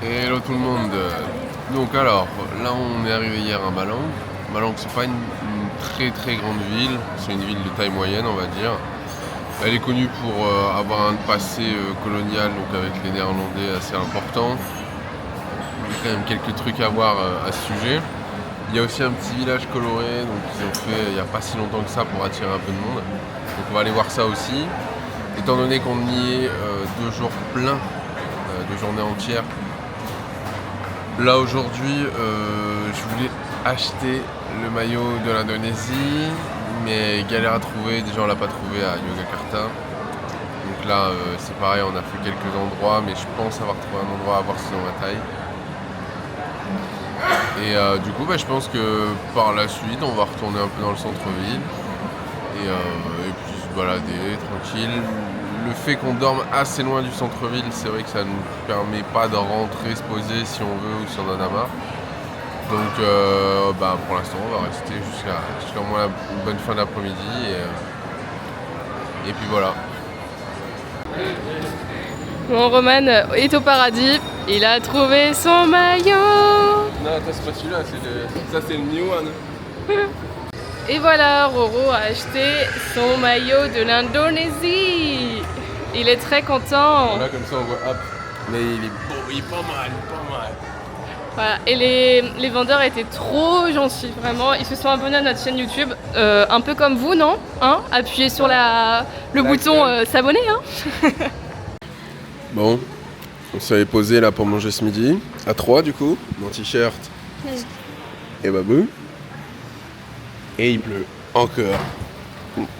Hello tout le monde. Donc alors, là on est arrivé hier à Malang. Malang c'est pas une très très grande ville, c'est une ville de taille moyenne on va dire. Elle est connue pour avoir un passé colonial donc avec les Néerlandais assez important. Il y a quand même quelques trucs à voir à ce sujet. Il y a aussi un petit village coloré donc ils ont fait il n'y a pas si longtemps que ça pour attirer un peu de monde. Donc on va aller voir ça aussi. Étant donné qu'on y est 2 jours pleins, 2 journées entières. Là aujourd'hui, je voulais acheter le maillot de l'Indonésie, mais galère à trouver. Déjà, on l'a pas trouvé à Yogyakarta. Donc là, c'est pareil, on a fait quelques endroits, mais je pense avoir trouvé un endroit à voir si c'est dans ma taille. Et du coup, je pense que par la suite, on va retourner un peu dans le centre-ville et puis se balader tranquille. Le fait qu'on dorme assez loin du centre-ville, c'est vrai que ça ne nous permet pas de rentrer, se poser si on veut ou si on en a marre. Donc pour l'instant on va rester jusqu'à au moins une bonne fin d'après-midi et puis voilà. Bon, Roman est au paradis, il a trouvé son maillot. Non, attends, c'est pas celui-là, ça c'est le new one. Et voilà, Roro a acheté son maillot de l'Indonésie. Il est très content. Voilà, comme ça on voit hop. Mais il est beau, il est pas mal, pas mal. Voilà. Et les vendeurs étaient trop gentils, vraiment. Ils se sont abonnés à notre chaîne YouTube, un peu comme vous, non hein? Appuyez sur le bouton s'abonner. Hein. Bon, on s'est posé là pour manger ce midi. À 3 du coup, mon t-shirt et Babou. Et il pleut encore.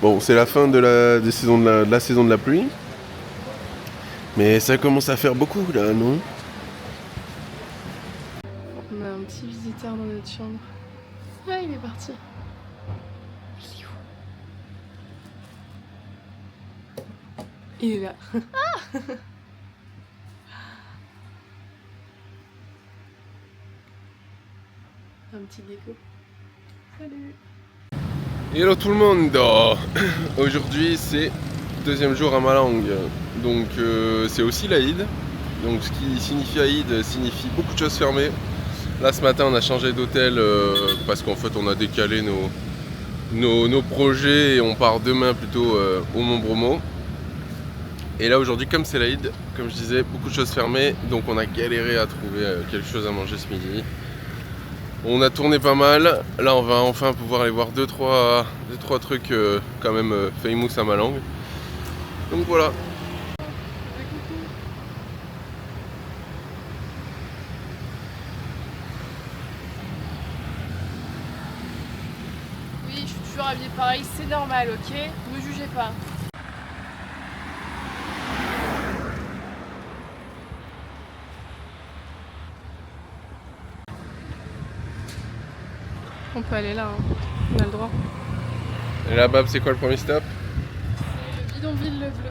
Bon, c'est la fin de la saison de la pluie. Mais ça commence à faire beaucoup là, non? On a un petit visiteur dans notre chambre. Ah, il est parti. Il est où? Il est là. Ah. Un petit gecko. Salut. Hello tout le monde. Aujourd'hui c'est deuxième jour à Malang. Donc c'est aussi l'Aïd. Donc ce qui signifie Aïd signifie beaucoup de choses fermées. Là ce matin on a changé d'hôtel parce qu'en fait on a décalé nos projets et on part demain plutôt au Mont Bromo. Et là aujourd'hui comme c'est l'Aïd, comme je disais, beaucoup de choses fermées. Donc on a galéré à trouver quelque chose à manger ce midi. On a tourné pas mal, là on va enfin pouvoir aller voir 2-3 trucs quand même famous à Malang. Donc voilà. Oui, je suis toujours habillée pareil, c'est normal, ok? Ne jugez pas. On peut aller là, hein. On a le droit. Et là Bab, c'est quoi le premier stop? Le bidonville le bleu.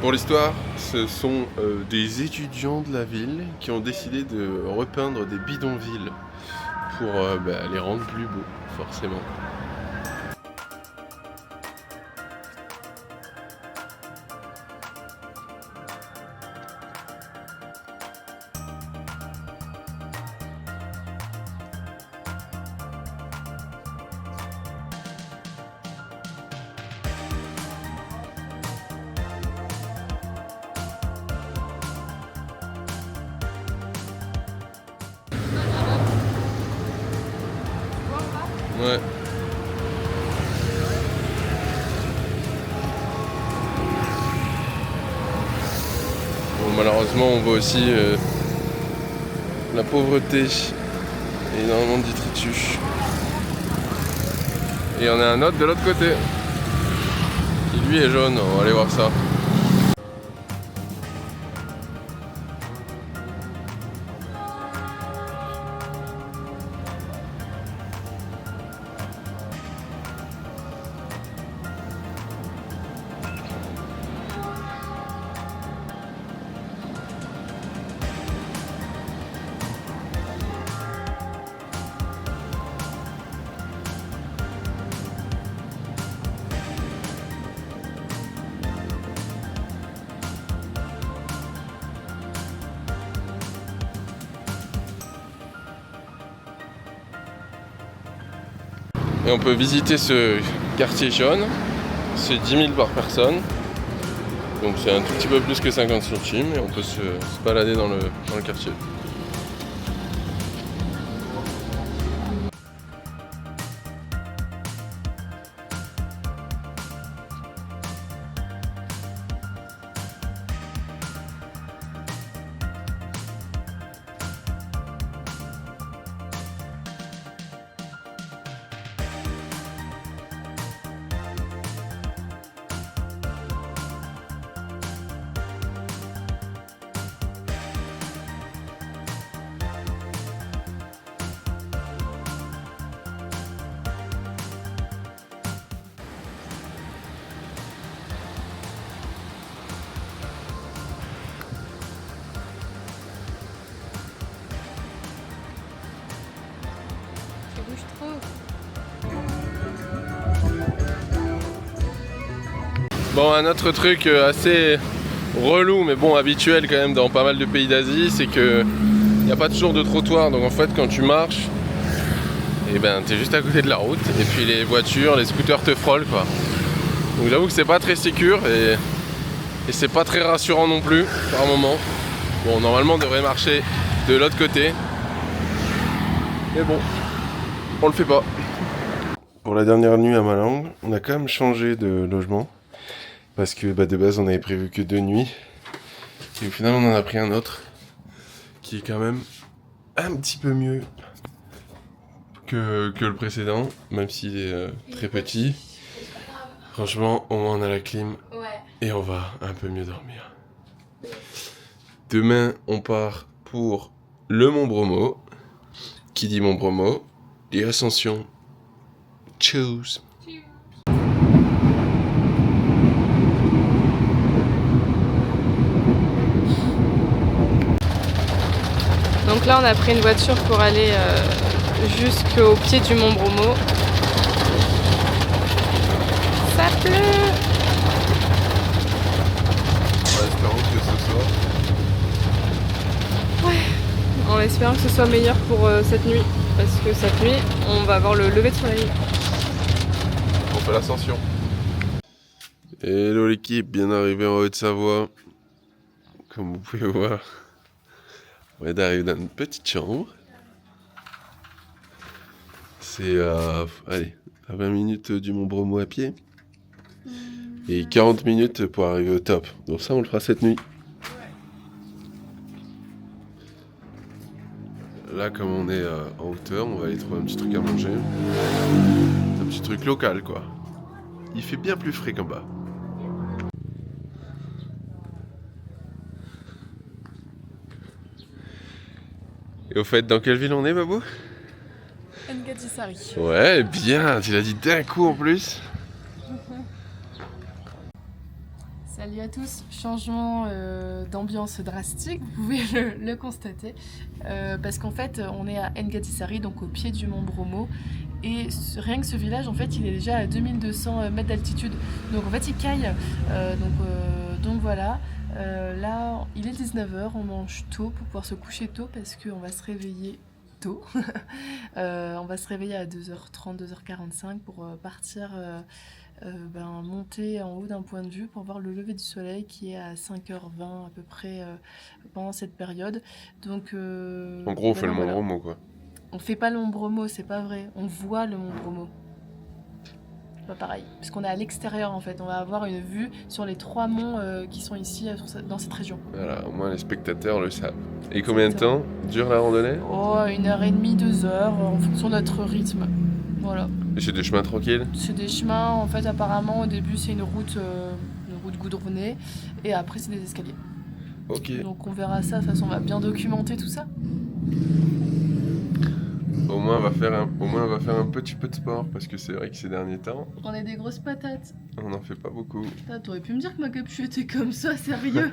Pour l'histoire, ce sont des étudiants de la ville qui ont décidé de repeindre des bidonvilles pour les rendre plus beaux, forcément. Ouais. Bon, malheureusement, on voit aussi la pauvreté et énormément de détritus. Et il y en a un autre de l'autre côté, qui lui est jaune. On va aller voir ça. Et on peut visiter ce quartier jaune. C'est 10 000 par personne. Donc c'est un tout petit peu plus que 50 centimes et on peut se balader dans le quartier. Bon, un autre truc assez relou, mais bon, habituel quand même dans pas mal de pays d'Asie, c'est que il n'y a pas toujours de trottoir. Donc en fait, quand tu marches, et ben t'es juste à côté de la route, et puis les voitures, les scooters te frôlent, quoi. Donc j'avoue que c'est pas très sécure et c'est pas très rassurant non plus par moment. Bon, normalement on devrait marcher de l'autre côté, mais bon, on le fait pas. Pour la dernière nuit à Malang, on a quand même changé de logement. Parce que de base on avait prévu que 2 nuits. Et au final on en a pris un autre. Qui est quand même un petit peu mieux que le précédent. Même s'il est très petit. Franchement, au moins on a la clim. Et on va un peu mieux dormir. Demain on part pour le Mont Bromo. Qui dit Mont Bromo dit ascension. Cheers. Donc là on a pris une voiture pour aller jusqu'au pied du Mont Bromo. Ça pleut. Espérons que ce soit. Ouais. En espérant que ce soit meilleur pour cette nuit. Parce que cette nuit on va avoir le lever de soleil. On fait l'ascension. Hello l'équipe, bien arrivé en Haute-Savoie. Comme vous pouvez voir. On est d'arriver dans une petite chambre. C'est à 20 minutes du Mont Bromo à pied. Et 40 minutes pour arriver au top. Donc ça on le fera cette nuit. Là comme on est en hauteur, on va aller trouver un petit truc à manger. Un petit truc local quoi. Il fait bien plus frais qu'en bas. Et au fait, dans quelle ville on est, Babou? Ngatisari. Ouais, bien, tu l'as dit d'un coup en plus. Salut à tous, changement d'ambiance drastique, vous pouvez le constater. Parce qu'en fait, on est à Ngatisari, donc au pied du Mont Bromo. Et rien que ce village, en fait, il est déjà à 2200 mètres d'altitude. Donc en fait, il caille. Donc voilà. Là, il est 19h, on mange tôt pour pouvoir se coucher tôt parce qu'on va se réveiller tôt. On va se réveiller à 2h30, 2h45 pour partir monter en haut d'un point de vue pour voir le lever du soleil qui est à 5h20 à peu près pendant cette période. Donc, en gros, on fait le Mont Bromo quoi. On fait pas le Mont Bromo, c'est pas vrai. On voit le Mont Bromo. Pas pareil, parce qu'on est à l'extérieur en fait. On va avoir une vue sur les 3 monts qui sont ici dans cette région. Voilà, au moins les spectateurs le savent. Et combien de temps dure la randonnée? 1h30, 2h en fonction de notre rythme. Voilà. Et c'est des chemins tranquilles? C'est des chemins, en fait, apparemment, au début, c'est une route goudronnée, et après, c'est des escaliers. Ok. Donc, on verra ça, de toute façon, on va bien documenter tout ça. Au moins, on va faire un petit peu de sport, parce que c'est vrai que ces derniers temps... On est des grosses patates. On n'en fait pas beaucoup. T'aurais pu me dire que ma capuche était comme ça, sérieux.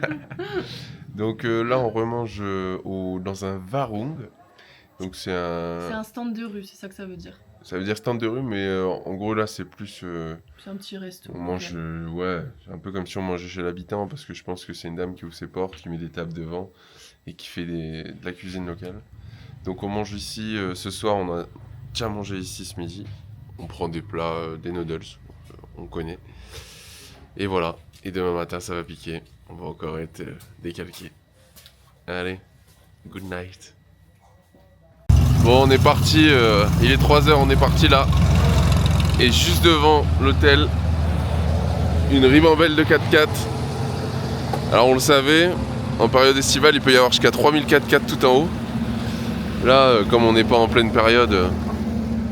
Donc là, on remange dans un warung. Donc c'est un stand de rue, c'est ça que ça veut dire. Ça veut dire stand de rue, mais en gros là c'est plus... c'est un petit resto. On mange, ouais, c'est un peu comme si on mangeait chez l'habitant, parce que je pense que c'est une dame qui ouvre ses portes, qui met des tables devant, et qui fait de la cuisine locale. Donc on mange ici, ce soir on a déjà mangé ici ce midi. On prend des plats, des noodles, on connaît. Et voilà, et demain matin ça va piquer, on va encore être décalqué. Allez, good night. Bon, on est parti, il est 3h, on est parti là. Et juste devant l'hôtel, une ribambelle de 4x4. Alors on le savait, en période estivale, il peut y avoir jusqu'à 3000 4x4 tout en haut. Là, comme on n'est pas en pleine période,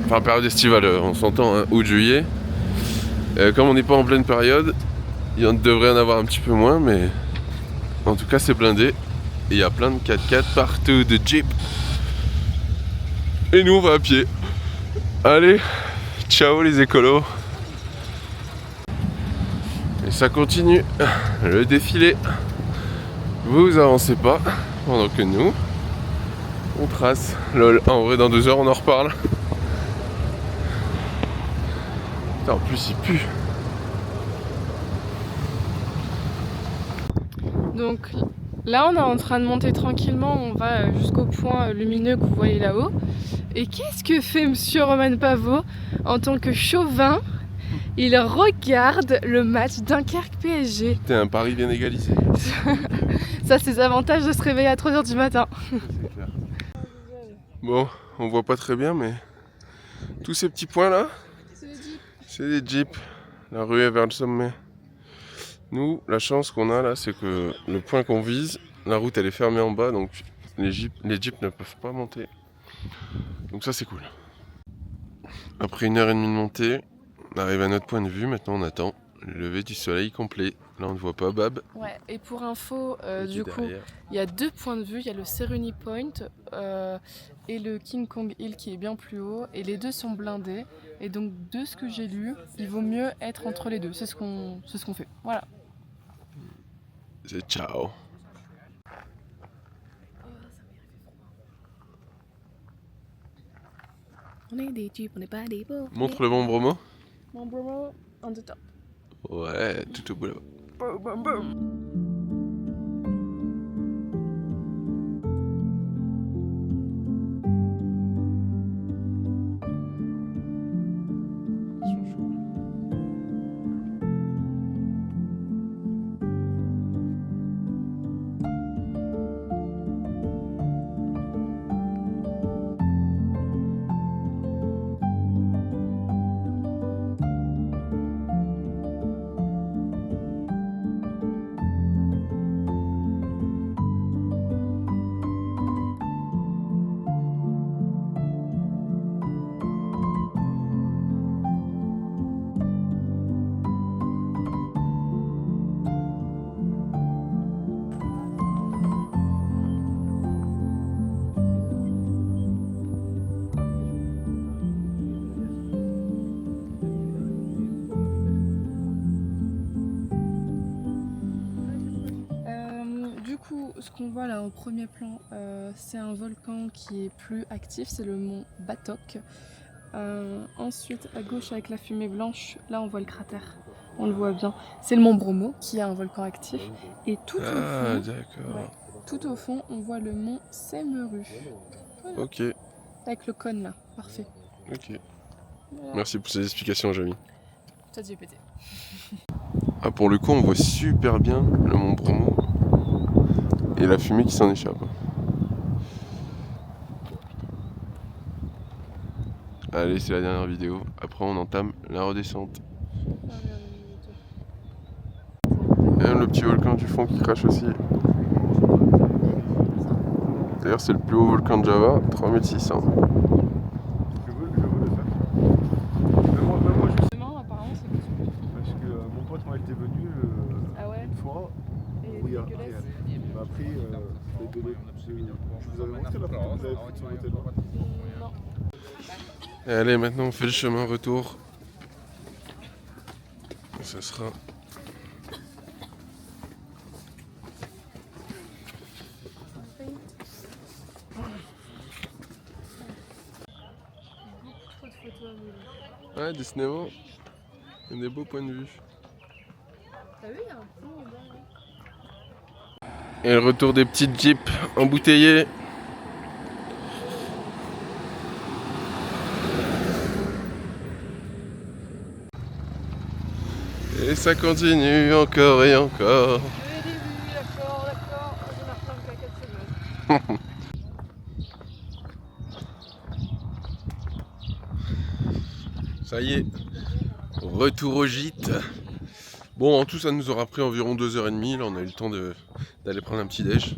enfin période estivale, on s'entend, hein, août-juillet. Comme on n'est pas en pleine période, il devrait en avoir un petit peu moins, mais en tout cas c'est blindé. Et il y a plein de 4x4 partout, de Jeep. Et nous on va à pied. Allez, ciao les écolos. Et ça continue, le défilé. Vous avancez pas, pendant que nous, on trace. Lol, en vrai dans 2 heures on en reparle. Putain, en plus il pue. Donc là, on est en train de monter tranquillement, on va jusqu'au point lumineux que vous voyez là-haut. Et qu'est-ce que fait Monsieur Romain Pavot en tant que chauvin? Il regarde le match Dunkerque-PSG. C'était un pari bien égalisé. Ça, c'est les avantages de se réveiller à 3h du matin. C'est clair. Bon, on voit pas très bien, mais tous ces petits points là, c'est des jeeps. La rue est vers le sommet. Nous, la chance qu'on a là, c'est que le point qu'on vise, la route elle est fermée en bas, donc les jeeps ne peuvent pas monter. Donc ça c'est cool. Après 1h30 de montée, on arrive à notre point de vue, maintenant on attend le lever du soleil complet. Là on ne voit pas Bab. Ouais, et pour info, du coup, il y a 2 points de vue, il y a le Seruni Point et le King Kong Hill qui est bien plus haut, et les deux sont blindés, et donc de ce que j'ai lu, il vaut mieux être entre les deux, c'est ce qu'on fait, voilà. C'est ciao. On est des jeeps, on n'est pas des beaux. Montre le Mont Bromo. Mont Bromo on the top. Ouais, tout au bout là-bas. Boum, boum, boum. Ce qu'on voit là au premier plan, c'est un volcan qui est plus actif, c'est le mont Batok. Ensuite, à gauche avec la fumée blanche, là on voit le cratère, on le voit bien. C'est le mont Bromo qui a un volcan actif. Et tout au fond, d'accord. tout au fond, on voit le mont Semeru. Voilà. Ok. Avec le cône là, parfait. Ok. Voilà. Merci pour ces explications, Jamie. Toi tu es pété. Ah, pour le coup, on voit super bien le Mont Bromo et la fumée qui s'en échappe. Allez, c'est la dernière vidéo. Après, on entame la redescente. Et même le petit volcan du fond qui crache aussi. D'ailleurs, c'est le plus haut volcan de Java, 3600. Je veux le faire. Moi, je... Demain, apparemment, c'est possible. Parce que mon pote, moi, était venu Ah ouais. une fois. Et Oui, dégueulasse. il m'a pris. Je vous avais montré la photo que vous avez prise sur l'hôtel. Non. Et allez, maintenant on fait le chemin retour. Et ça sera... Trop de photos à vous. Ouais, des cinémas. Il y a des beaux points de vue. T'as vu, il y a un pont au bas. Et le retour des petites jeeps embouteillées. Et ça continue encore et encore. D'accord, je marque un 4 secondes. Ça y est, retour au gîte. Bon, en tout, ça nous aura pris environ 2h30. Là, on a eu le temps d'aller prendre un petit déj.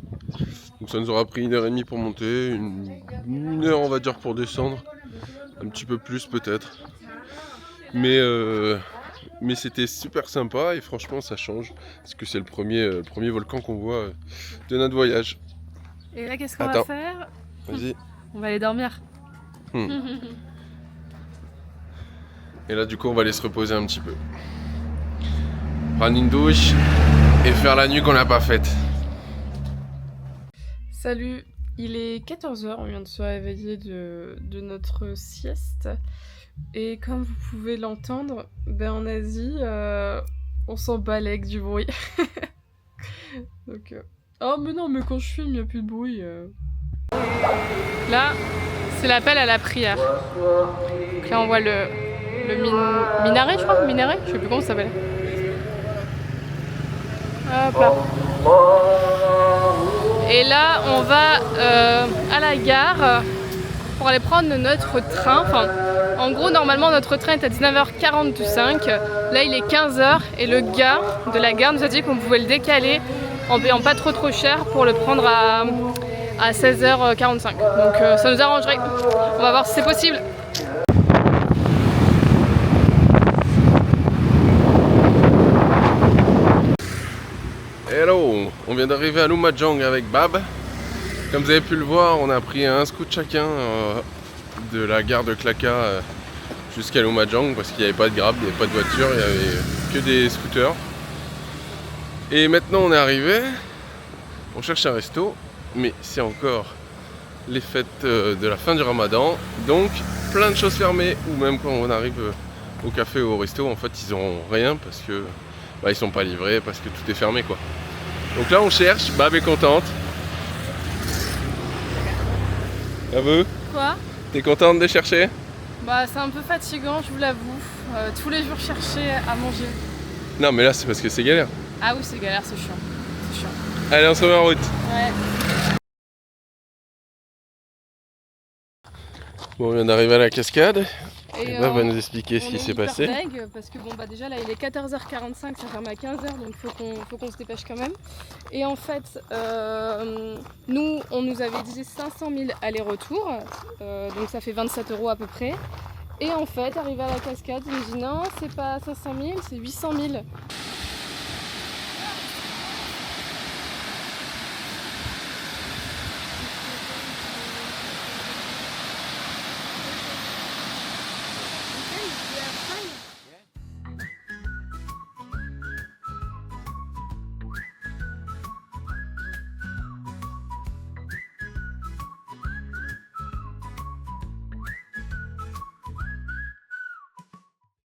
Donc ça nous aura pris 1h30 pour monter, une heure on va dire pour descendre. Un petit peu plus peut-être. Mais c'était super sympa et franchement ça change. Parce que c'est le premier volcan qu'on voit de notre voyage. Et là, qu'est-ce qu'on va Attends. faire? Vas-y. On va aller dormir. Et là du coup on va aller se reposer un petit peu. Prendre une douche et faire la nuit qu'on n'a pas faite. Salut, il est 14h, on vient de se réveiller de notre sieste. Et comme vous pouvez l'entendre, en Asie, on s'en balèque du bruit. Donc, oh mais non, mais quand je filme, il n'y a plus de bruit. Là, c'est l'appel à la prière. Donc là, on voit le minaret, je crois, minaret, je sais plus comment ça s'appelle. Hop là. Et là, on va à la gare pour aller prendre notre train. Enfin, en gros, normalement, notre train est à 19h45. Là, il est 15h et le gars de la gare nous a dit qu'on pouvait le décaler en payant pas trop cher pour le prendre à 16h45. Donc, ça nous arrangerait. On va voir si c'est possible. Hello, on vient d'arriver à Lumajang avec Bab. Comme vous avez pu le voir, on a pris un scoot chacun de la gare de Klaka jusqu'à Lumajang parce qu'il n'y avait pas de Grab, il n'y avait pas de voiture, il n'y avait que des scooters. Et maintenant on est arrivé, on cherche un resto, mais c'est encore les fêtes de la fin du Ramadan, donc plein de choses fermées, ou même quand on arrive au café ou au resto, en fait ils n'auront rien parce que ils sont pas livrés, parce que tout est fermé quoi. Donc là on cherche, Bab est contente. Avoue, Quoi? t'es contente de chercher? Bah, c'est un peu fatigant, je vous l'avoue. Tous les jours chercher à manger. Non mais là c'est parce que c'est galère. Ah oui, c'est galère, c'est chiant. C'est chiant. Allez, on se remet en route. Ouais. Bon, on vient d'arriver à la cascade. Et Bab va nous expliquer ce on qui est s'est hyper passé. deg parce que bon bah déjà là il est 14h45, ça ferme à 15h donc faut qu'on se dépêche quand même. Et en fait on nous avait dit 500 000 allers-retours, donc ça fait 27 € à peu près. Et en fait arrivé à la cascade il me dit non c'est pas 500 000 c'est 800 000.